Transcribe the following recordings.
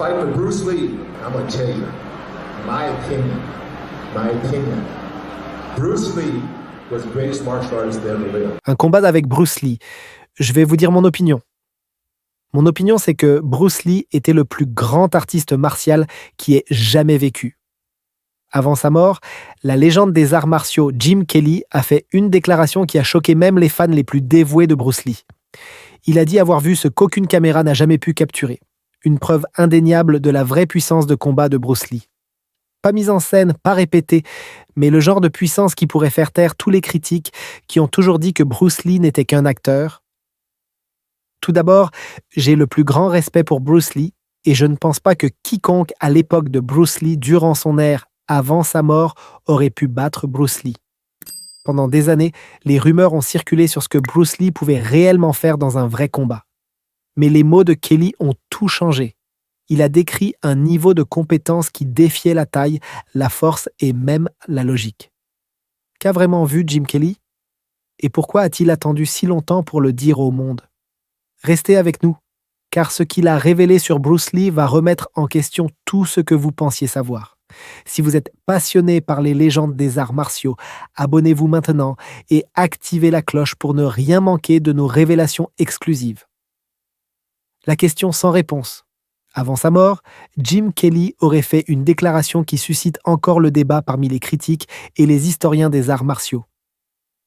fight with Bruce Lee, I'm gonna tell you, my opinion, Bruce Lee was the greatest martial artist that ever lived. Un combat avec Bruce Lee. Je vais vous dire mon opinion. Mon opinion, c'est que Bruce Lee était le plus grand artiste martial qui ait jamais vécu. Avant sa mort, la légende des arts martiaux Jim Kelly a fait une déclaration qui a choqué même les fans les plus dévoués de Bruce Lee. Il a dit avoir vu ce qu'aucune caméra n'a jamais pu capturer. Une preuve indéniable de la vraie puissance de combat de Bruce Lee. Pas mise en scène, pas répétée, mais le genre de puissance qui pourrait faire taire tous les critiques qui ont toujours dit que Bruce Lee n'était qu'un acteur. Tout d'abord, j'ai le plus grand respect pour Bruce Lee et je ne pense pas que quiconque à l'époque de Bruce Lee, durant son ère, avant sa mort, aurait pu battre Bruce Lee. Pendant des années, les rumeurs ont circulé sur ce que Bruce Lee pouvait réellement faire dans un vrai combat. Mais les mots de Kelly ont tout changé. Il a décrit un niveau de compétence qui défiait la taille, la force et même la logique. Qu'a vraiment vu Jim Kelly? Et pourquoi a-t-il attendu si longtemps pour le dire au monde? Restez avec nous, car ce qu'il a révélé sur Bruce Lee va remettre en question tout ce que vous pensiez savoir. Si vous êtes passionné par les légendes des arts martiaux, abonnez-vous maintenant et activez la cloche pour ne rien manquer de nos révélations exclusives. La question sans réponse. Avant sa mort, Jim Kelly aurait fait une déclaration qui suscite encore le débat parmi les critiques et les historiens des arts martiaux.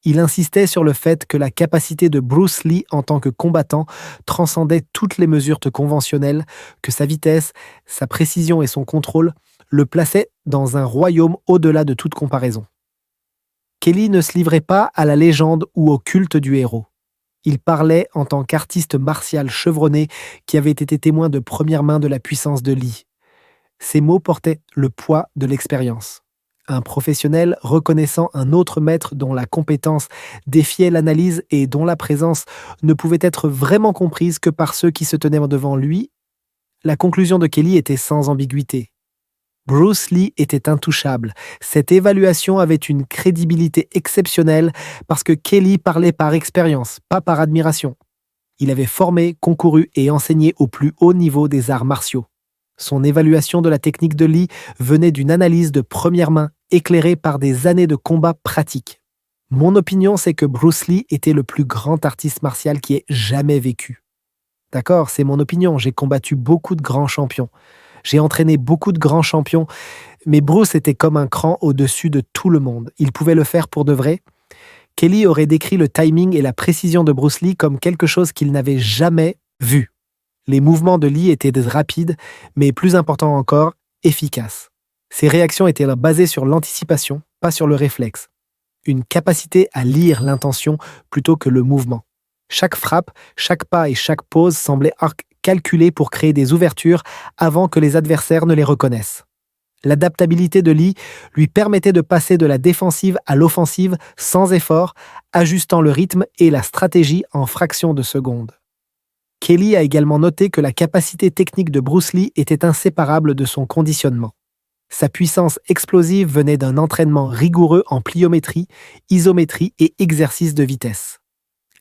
Il insistait sur le fait que la capacité de Bruce Lee en tant que combattant transcendait toutes les mesures conventionnelles, que sa vitesse, sa précision et son contrôle le plaçaient dans un royaume au-delà de toute comparaison. Kelly ne se livrait pas à la légende ou au culte du héros. Il parlait en tant qu'artiste martial chevronné qui avait été témoin de première main de la puissance de Lee. Ces mots portaient le poids de l'expérience. Un professionnel reconnaissant un autre maître dont la compétence défiait l'analyse et dont la présence ne pouvait être vraiment comprise que par ceux qui se tenaient devant lui, la conclusion de Kelly était sans ambiguïté. Bruce Lee était intouchable. Cette évaluation avait une crédibilité exceptionnelle parce que Kelly parlait par expérience, pas par admiration. Il avait formé, concouru et enseigné au plus haut niveau des arts martiaux. Son évaluation de la technique de Lee venait d'une analyse de première main, éclairée par des années de combat pratiques. Mon opinion, c'est que Bruce Lee était le plus grand artiste martial qui ait jamais vécu. D'accord, c'est mon opinion, j'ai combattu beaucoup de grands champions. J'ai entraîné beaucoup de grands champions, mais Bruce était comme un cran au-dessus de tout le monde. Il pouvait le faire pour de vrai. Kelly aurait décrit le timing et la précision de Bruce Lee comme quelque chose qu'il n'avait jamais vu. Les mouvements de Lee étaient rapides, mais plus important encore, efficaces. Ses réactions étaient basées sur l'anticipation, pas sur le réflexe. Une capacité à lire l'intention plutôt que le mouvement. Chaque frappe, chaque pas et chaque pose semblaient calculés pour créer des ouvertures avant que les adversaires ne les reconnaissent. L'adaptabilité de Lee lui permettait de passer de la défensive à l'offensive sans effort, ajustant le rythme et la stratégie en fractions de secondes. Kelly a également noté que la capacité technique de Bruce Lee était inséparable de son conditionnement. Sa puissance explosive venait d'un entraînement rigoureux en pliométrie, isométrie et exercice de vitesse.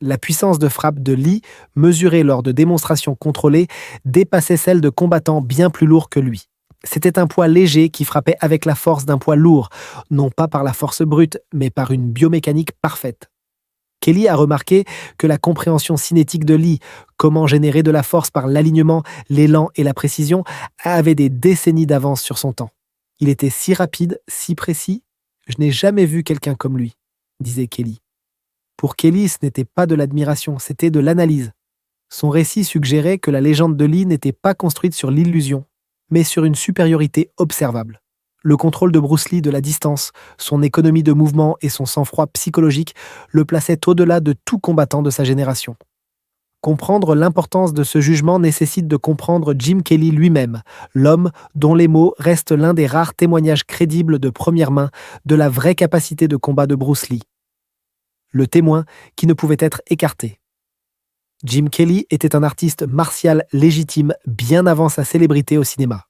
La puissance de frappe de Lee, mesurée lors de démonstrations contrôlées, dépassait celle de combattants bien plus lourds que lui. C'était un poids léger qui frappait avec la force d'un poids lourd, non pas par la force brute, mais par une biomécanique parfaite. Kelly a remarqué que la compréhension cinétique de Lee, comment générer de la force par l'alignement, l'élan et la précision, avait des décennies d'avance sur son temps. Il était si rapide, si précis, je n'ai jamais vu quelqu'un comme lui, disait Kelly. Pour Kelly, ce n'était pas de l'admiration, c'était de l'analyse. Son récit suggérait que la légende de Lee n'était pas construite sur l'illusion, mais sur une supériorité observable. Le contrôle de Bruce Lee de la distance, son économie de mouvement et son sang-froid psychologique le plaçaient au-delà de tout combattant de sa génération. Comprendre l'importance de ce jugement nécessite de comprendre Jim Kelly lui-même, l'homme dont les mots restent l'un des rares témoignages crédibles de première main de la vraie capacité de combat de Bruce Lee. Le témoin qui ne pouvait être écarté. Jim Kelly était un artiste martial légitime bien avant sa célébrité au cinéma.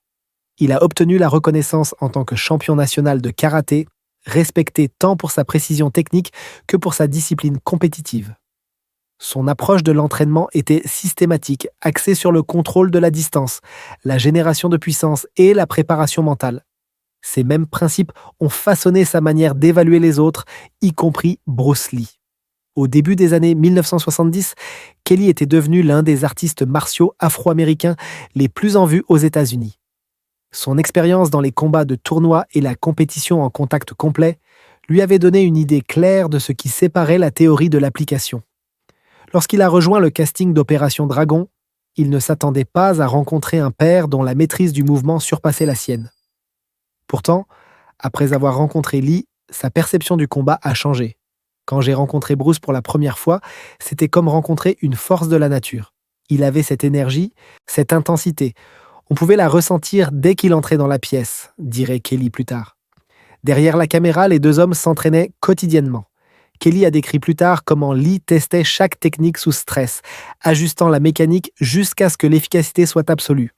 Il a obtenu la reconnaissance en tant que champion national de karaté, respecté tant pour sa précision technique que pour sa discipline compétitive. Son approche de l'entraînement était systématique, axée sur le contrôle de la distance, la génération de puissance et la préparation mentale. Ces mêmes principes ont façonné sa manière d'évaluer les autres, y compris Bruce Lee. Au début des années 1970, Kelly était devenu l'un des artistes martiaux afro-américains les plus en vue aux États-Unis. Son expérience dans les combats de tournoi et la compétition en contact complet lui avait donné une idée claire de ce qui séparait la théorie de l'application. Lorsqu'il a rejoint le casting d'Opération Dragon, il ne s'attendait pas à rencontrer un père dont la maîtrise du mouvement surpassait la sienne. Pourtant, après avoir rencontré Lee, sa perception du combat a changé. Quand j'ai rencontré Bruce pour la première fois, c'était comme rencontrer une force de la nature. Il avait cette énergie, cette intensité. On pouvait la ressentir dès qu'il entrait dans la pièce, dirait Kelly plus tard. Derrière la caméra, les deux hommes s'entraînaient quotidiennement. Kelly a décrit plus tard comment Lee testait chaque technique sous stress, ajustant la mécanique jusqu'à ce que l'efficacité soit absolue.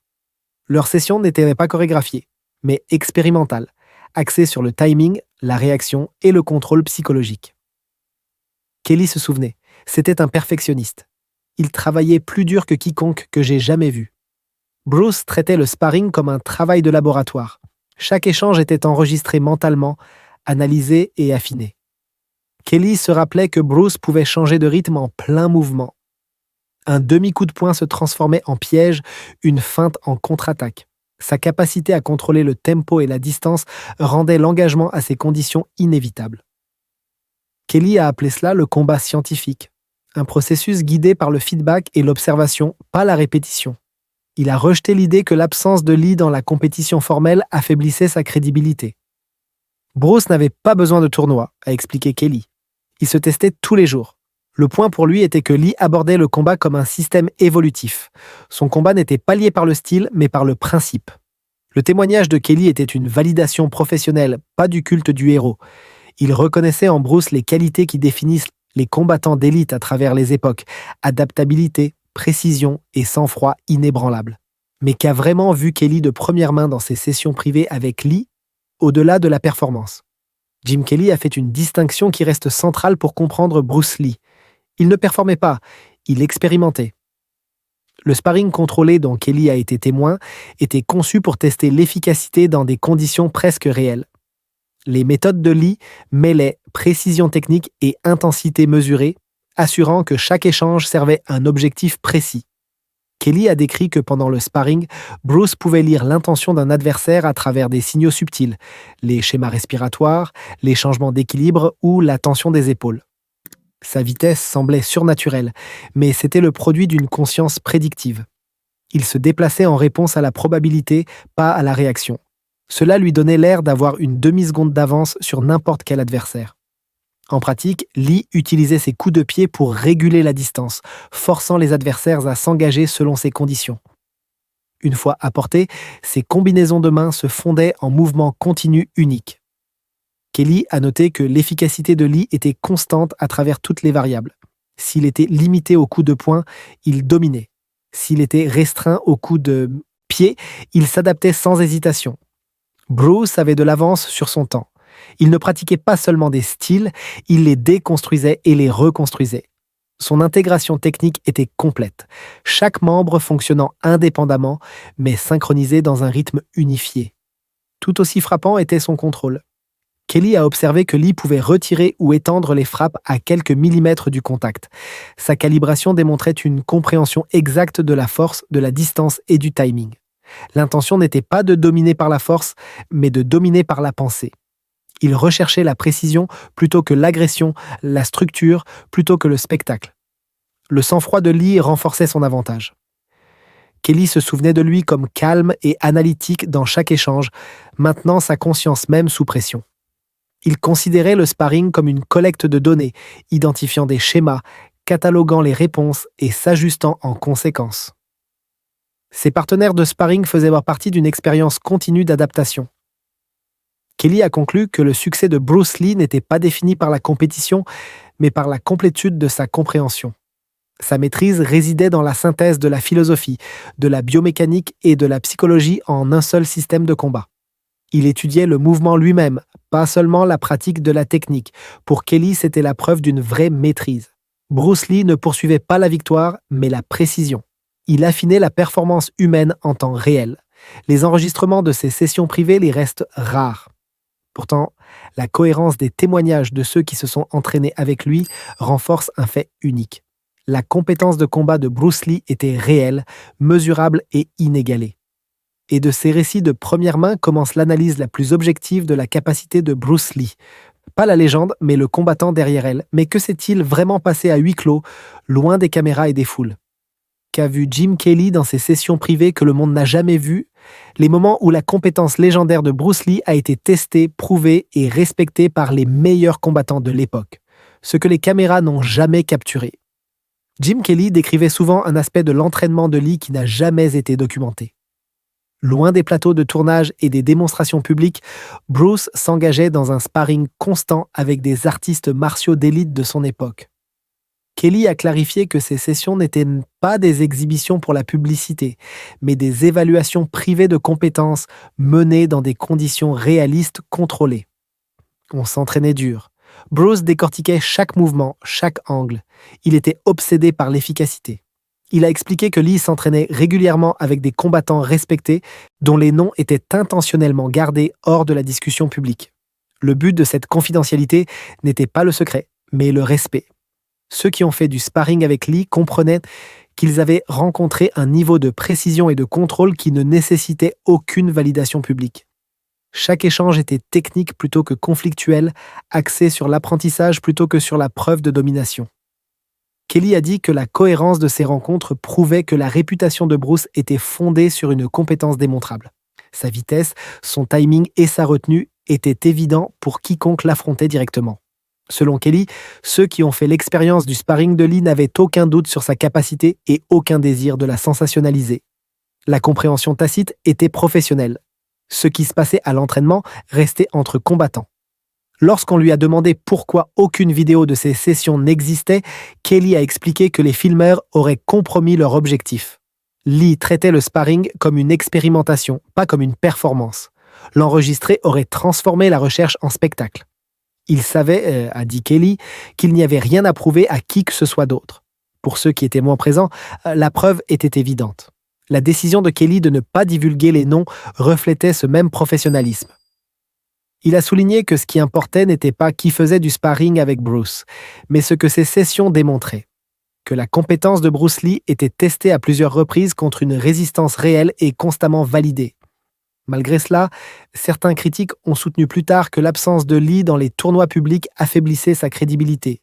Leurs sessions n'étaient pas chorégraphiées, mais expérimentales, axées sur le timing, la réaction et le contrôle psychologique. Kelly se souvenait, c'était un perfectionniste. Il travaillait plus dur que quiconque que j'ai jamais vu. Bruce traitait le sparring comme un travail de laboratoire. Chaque échange était enregistré mentalement, analysé et affiné. Kelly se rappelait que Bruce pouvait changer de rythme en plein mouvement. Un demi-coup de poing se transformait en piège, une feinte en contre-attaque. Sa capacité à contrôler le tempo et la distance rendait l'engagement à ces conditions inévitables. Kelly a appelé cela le combat scientifique, un processus guidé par le feedback et l'observation, pas la répétition. Il a rejeté l'idée que l'absence de Lee dans la compétition formelle affaiblissait sa crédibilité. Bruce n'avait pas besoin de tournoi, a expliqué Kelly. Il se testait tous les jours. Le point pour lui était que Lee abordait le combat comme un système évolutif. Son combat n'était pas lié par le style, mais par le principe. Le témoignage de Kelly était une validation professionnelle, pas du culte du héros. Il reconnaissait en Bruce les qualités qui définissent les combattants d'élite à travers les époques, adaptabilité, précision et sang-froid inébranlable. Mais qu'a vraiment vu Kelly de première main dans ses sessions privées avec Lee, au-delà de la performance? Jim Kelly a fait une distinction qui reste centrale pour comprendre Bruce Lee. Il ne performait pas, il expérimentait. Le sparring contrôlé dont Kelly a été témoin était conçu pour tester l'efficacité dans des conditions presque réelles. Les méthodes de Lee mêlaient précision technique et intensité mesurée, assurant que chaque échange servait un objectif précis. Kelly a décrit que pendant le sparring, Bruce pouvait lire l'intention d'un adversaire à travers des signaux subtils, les schémas respiratoires, les changements d'équilibre ou la tension des épaules. Sa vitesse semblait surnaturelle, mais c'était le produit d'une conscience prédictive. Il se déplaçait en réponse à la probabilité, pas à la réaction. Cela lui donnait l'air d'avoir une demi-seconde d'avance sur n'importe quel adversaire. En pratique, Lee utilisait ses coups de pied pour réguler la distance, forçant les adversaires à s'engager selon ses conditions. Une fois à portée, ces combinaisons de mains se fondaient en mouvements continus uniques. Kelly a noté que l'efficacité de Lee était constante à travers toutes les variables. S'il était limité aux coups de poing, il dominait. S'il était restreint aux coups de pied, il s'adaptait sans hésitation. Bruce avait de l'avance sur son temps. Il ne pratiquait pas seulement des styles, il les déconstruisait et les reconstruisait. Son intégration technique était complète, chaque membre fonctionnant indépendamment, mais synchronisé dans un rythme unifié. Tout aussi frappant était son contrôle. Kelly a observé que Lee pouvait retirer ou étendre les frappes à quelques millimètres du contact. Sa calibration démontrait une compréhension exacte de la force, de la distance et du timing. L'intention n'était pas de dominer par la force, mais de dominer par la pensée. Il recherchait la précision plutôt que l'agression, la structure plutôt que le spectacle. Le sang-froid de Lee renforçait son avantage. Kelly se souvenait de lui comme calme et analytique dans chaque échange, maintenant sa conscience même sous pression. Il considérait le sparring comme une collecte de données, identifiant des schémas, cataloguant les réponses et s'ajustant en conséquence. Ses partenaires de sparring faisaient partie d'une expérience continue d'adaptation. Kelly a conclu que le succès de Bruce Lee n'était pas défini par la compétition, mais par la complétude de sa compréhension. Sa maîtrise résidait dans la synthèse de la philosophie, de la biomécanique et de la psychologie en un seul système de combat. Il étudiait le mouvement lui-même, pas seulement la pratique de la technique. Pour Kelly, c'était la preuve d'une vraie maîtrise. Bruce Lee ne poursuivait pas la victoire, mais la précision. Il affinait la performance humaine en temps réel. Les enregistrements de ses sessions privées les restent rares. Pourtant, la cohérence des témoignages de ceux qui se sont entraînés avec lui renforce un fait unique. La compétence de combat de Bruce Lee était réelle, mesurable et inégalée. Et de ces récits de première main commence l'analyse la plus objective de la capacité de Bruce Lee. Pas la légende, mais le combattant derrière elle. Mais que s'est-il vraiment passé à huis clos, loin des caméras et des foules? Qu'a vu Jim Kelly dans ses sessions privées que le monde n'a jamais vues? Les moments où la compétence légendaire de Bruce Lee a été testée, prouvée et respectée par les meilleurs combattants de l'époque. Ce que les caméras n'ont jamais capturé. Jim Kelly décrivait souvent un aspect de l'entraînement de Lee qui n'a jamais été documenté. Loin des plateaux de tournage et des démonstrations publiques, Bruce s'engageait dans un sparring constant avec des artistes martiaux d'élite de son époque. Kelly a clarifié que ces sessions n'étaient pas des exhibitions pour la publicité, mais des évaluations privées de compétences menées dans des conditions réalistes contrôlées. On s'entraînait dur. Bruce décortiquait chaque mouvement, chaque angle. Il était obsédé par l'efficacité. Il a expliqué que Lee s'entraînait régulièrement avec des combattants respectés dont les noms étaient intentionnellement gardés hors de la discussion publique. Le but de cette confidentialité n'était pas le secret, mais le respect. Ceux qui ont fait du sparring avec Lee comprenaient qu'ils avaient rencontré un niveau de précision et de contrôle qui ne nécessitait aucune validation publique. Chaque échange était technique plutôt que conflictuel, axé sur l'apprentissage plutôt que sur la preuve de domination. Kelly a dit que la cohérence de ces rencontres prouvait que la réputation de Bruce était fondée sur une compétence démontrable. Sa vitesse, son timing et sa retenue étaient évidents pour quiconque l'affrontait directement. Selon Kelly, ceux qui ont fait l'expérience du sparring de Lee n'avaient aucun doute sur sa capacité et aucun désir de la sensationnaliser. La compréhension tacite était professionnelle. Ce qui se passait à l'entraînement restait entre combattants. Lorsqu'on lui a demandé pourquoi aucune vidéo de ces sessions n'existait, Kelly a expliqué que les filmeurs auraient compromis leur objectif. Lee traitait le sparring comme une expérimentation, pas comme une performance. L'enregistré aurait transformé la recherche en spectacle. Il savait, a dit Kelly, qu'il n'y avait rien à prouver à qui que ce soit d'autre. Pour ceux qui étaient moins présents, la preuve était évidente. La décision de Kelly de ne pas divulguer les noms reflétait ce même professionnalisme. Il a souligné que ce qui importait n'était pas qui faisait du sparring avec Bruce, mais ce que ces sessions démontraient. Que la compétence de Bruce Lee était testée à plusieurs reprises contre une résistance réelle et constamment validée. Malgré cela, certains critiques ont soutenu plus tard que l'absence de Lee dans les tournois publics affaiblissait sa crédibilité.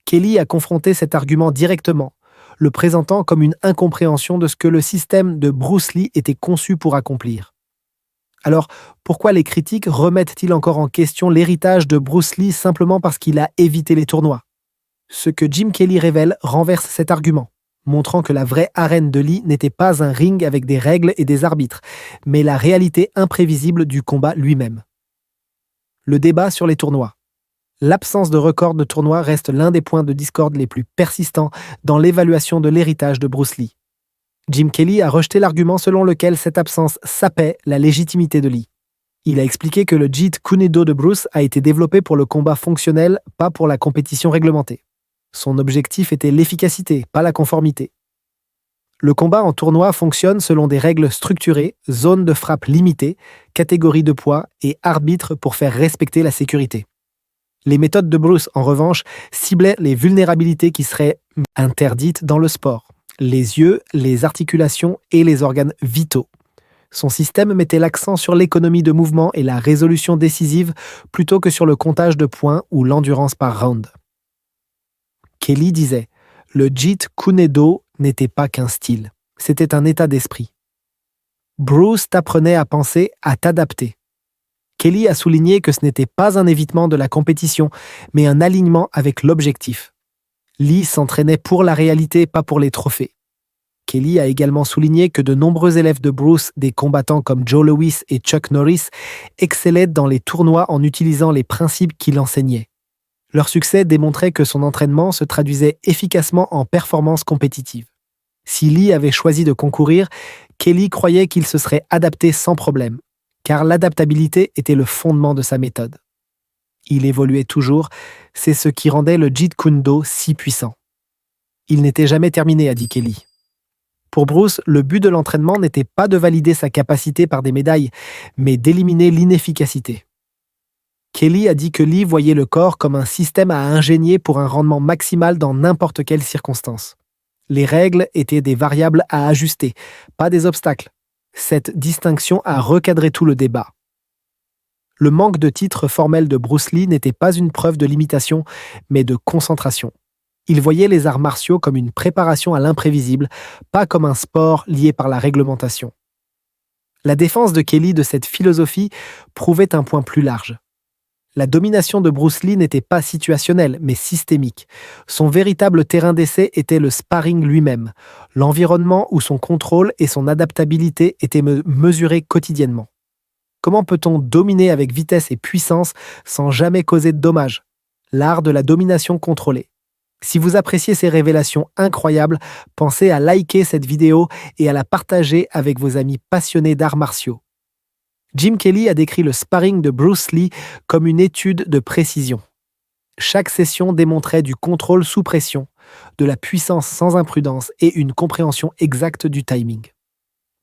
Kelly a confronté cet argument directement, le présentant comme une incompréhension de ce que le système de Bruce Lee était conçu pour accomplir. Alors, pourquoi les critiques remettent-ils encore en question l'héritage de Bruce Lee simplement parce qu'il a évité les tournois? Ce que Jim Kelly révèle renverse cet argument, montrant que la vraie arène de Lee n'était pas un ring avec des règles et des arbitres, mais la réalité imprévisible du combat lui-même. Le débat sur les tournois. L'absence de record de tournoi reste l'un des points de discorde les plus persistants dans l'évaluation de l'héritage de Bruce Lee. Jim Kelly a rejeté l'argument selon lequel cette absence sapait la légitimité de Lee. Il a expliqué que le Jeet Kune Do de Bruce a été développé pour le combat fonctionnel, pas pour la compétition réglementée. Son objectif était l'efficacité, pas la conformité. Le combat en tournoi fonctionne selon des règles structurées, zones de frappe limitées, catégories de poids et arbitres pour faire respecter la sécurité. Les méthodes de Bruce, en revanche, ciblaient les vulnérabilités qui seraient interdites dans le sport. Les yeux, les articulations et les organes vitaux. Son système mettait l'accent sur l'économie de mouvement et la résolution décisive plutôt que sur le comptage de points ou l'endurance par round. Kelly disait « Le Jeet Kune Do n'était pas qu'un style, c'était un état d'esprit. Bruce t'apprenait à penser, à t'adapter. » Kelly a souligné que ce n'était pas un évitement de la compétition, mais un alignement avec l'objectif. Lee s'entraînait pour la réalité, pas pour les trophées. Kelly a également souligné que de nombreux élèves de Bruce, des combattants comme Joe Louis et Chuck Norris, excellaient dans les tournois en utilisant les principes qu'il enseignait. Leur succès démontrait que son entraînement se traduisait efficacement en performance compétitive. Si Lee avait choisi de concourir, Kelly croyait qu'il se serait adapté sans problème, car l'adaptabilité était le fondement de sa méthode. Il évoluait toujours, c'est ce qui rendait le Jeet Kune Do si puissant. Il n'était jamais terminé, a dit Kelly. Pour Bruce, le but de l'entraînement n'était pas de valider sa capacité par des médailles, mais d'éliminer l'inefficacité. Kelly a dit que Lee voyait le corps comme un système à ingénier pour un rendement maximal dans n'importe quelle circonstance. Les règles étaient des variables à ajuster, pas des obstacles. Cette distinction a recadré tout le débat. Le manque de titre formel de Bruce Lee n'était pas une preuve de limitation, mais de concentration. Il voyait les arts martiaux comme une préparation à l'imprévisible, pas comme un sport lié par la réglementation. La défense de Kelly de cette philosophie prouvait un point plus large. La domination de Bruce Lee n'était pas situationnelle, mais systémique. Son véritable terrain d'essai était le sparring lui-même, l'environnement où son contrôle et son adaptabilité étaient mesurés quotidiennement. Comment peut-on dominer avec vitesse et puissance sans jamais causer de dommages? L'art de la domination contrôlée. Si vous appréciez ces révélations incroyables, pensez à liker cette vidéo et à la partager avec vos amis passionnés d'arts martiaux. Jim Kelly a décrit le sparring de Bruce Lee comme une étude de précision. Chaque session démontrait du contrôle sous pression, de la puissance sans imprudence et une compréhension exacte du timing.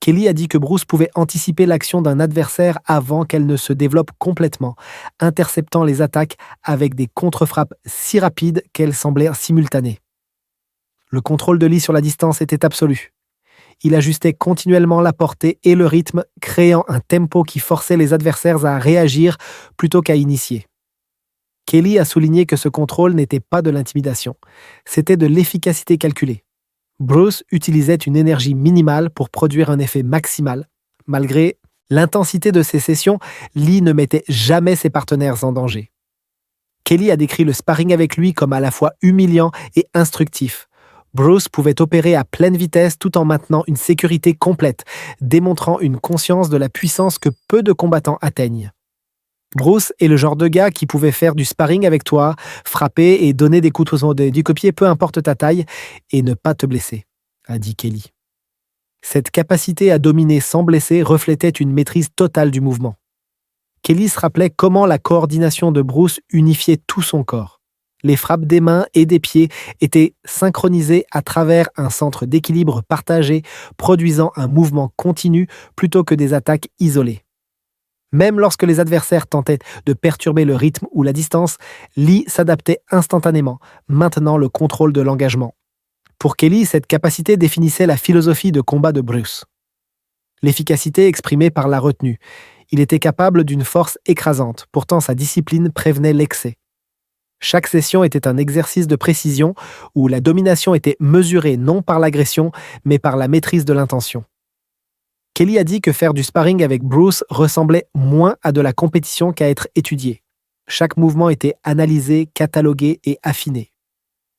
Kelly a dit que Bruce pouvait anticiper l'action d'un adversaire avant qu'elle ne se développe complètement, interceptant les attaques avec des contre-frappes si rapides qu'elles semblaient simultanées. Le contrôle de Lee sur la distance était absolu. Il ajustait continuellement la portée et le rythme, créant un tempo qui forçait les adversaires à réagir plutôt qu'à initier. Kelly a souligné que ce contrôle n'était pas de l'intimidation, c'était de l'efficacité calculée. Bruce utilisait une énergie minimale pour produire un effet maximal. Malgré l'intensité de ses sessions, Lee ne mettait jamais ses partenaires en danger. Kelly a décrit le sparring avec lui comme à la fois humiliant et instructif. Bruce pouvait opérer à pleine vitesse tout en maintenant une sécurité complète, démontrant une conscience de la puissance que peu de combattants atteignent. Bruce est le genre de gars qui pouvait faire du sparring avec toi, frapper et donner des coups du copier, peu importe ta taille, et ne pas te blesser, a dit Kelly. Cette capacité à dominer sans blesser reflétait une maîtrise totale du mouvement. Kelly se rappelait comment la coordination de Bruce unifiait tout son corps. Les frappes des mains et des pieds étaient synchronisées à travers un centre d'équilibre partagé, produisant un mouvement continu plutôt que des attaques isolées. Même lorsque les adversaires tentaient de perturber le rythme ou la distance, Lee s'adaptait instantanément, maintenant le contrôle de l'engagement. Pour Kelly, cette capacité définissait la philosophie de combat de Bruce. L'efficacité exprimée par la retenue. Il était capable d'une force écrasante, pourtant sa discipline prévenait l'excès. Chaque session était un exercice de précision où la domination était mesurée non par l'agression, mais par la maîtrise de l'intention. Kelly a dit que faire du sparring avec Bruce ressemblait moins à de la compétition qu'à être étudié. Chaque mouvement était analysé, catalogué et affiné.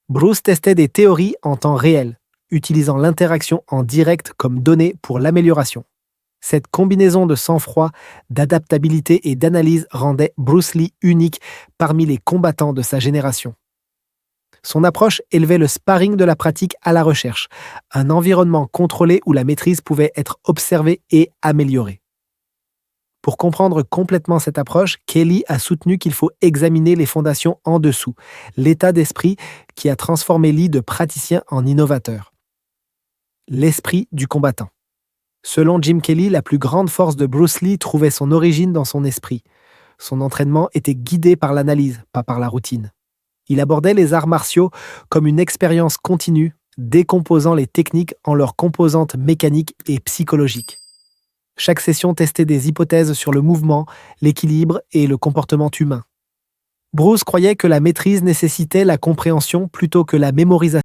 Bruce testait des théories en temps réel, utilisant l'interaction en direct comme donnée pour l'amélioration. Cette combinaison de sang-froid, d'adaptabilité et d'analyse rendait Bruce Lee unique parmi les combattants de sa génération. Son approche élevait le sparring de la pratique à la recherche, un environnement contrôlé où la maîtrise pouvait être observée et améliorée. Pour comprendre complètement cette approche, Kelly a soutenu qu'il faut examiner les fondations en dessous, l'état d'esprit qui a transformé Lee de praticien en innovateur. L'esprit du combattant. Selon Jim Kelly, la plus grande force de Bruce Lee trouvait son origine dans son esprit. Son entraînement était guidé par l'analyse, pas par la routine. Il abordait les arts martiaux comme une expérience continue, décomposant les techniques en leurs composantes mécaniques et psychologiques. Chaque session testait des hypothèses sur le mouvement, l'équilibre et le comportement humain. Bruce croyait que la maîtrise nécessitait la compréhension plutôt que la mémorisation.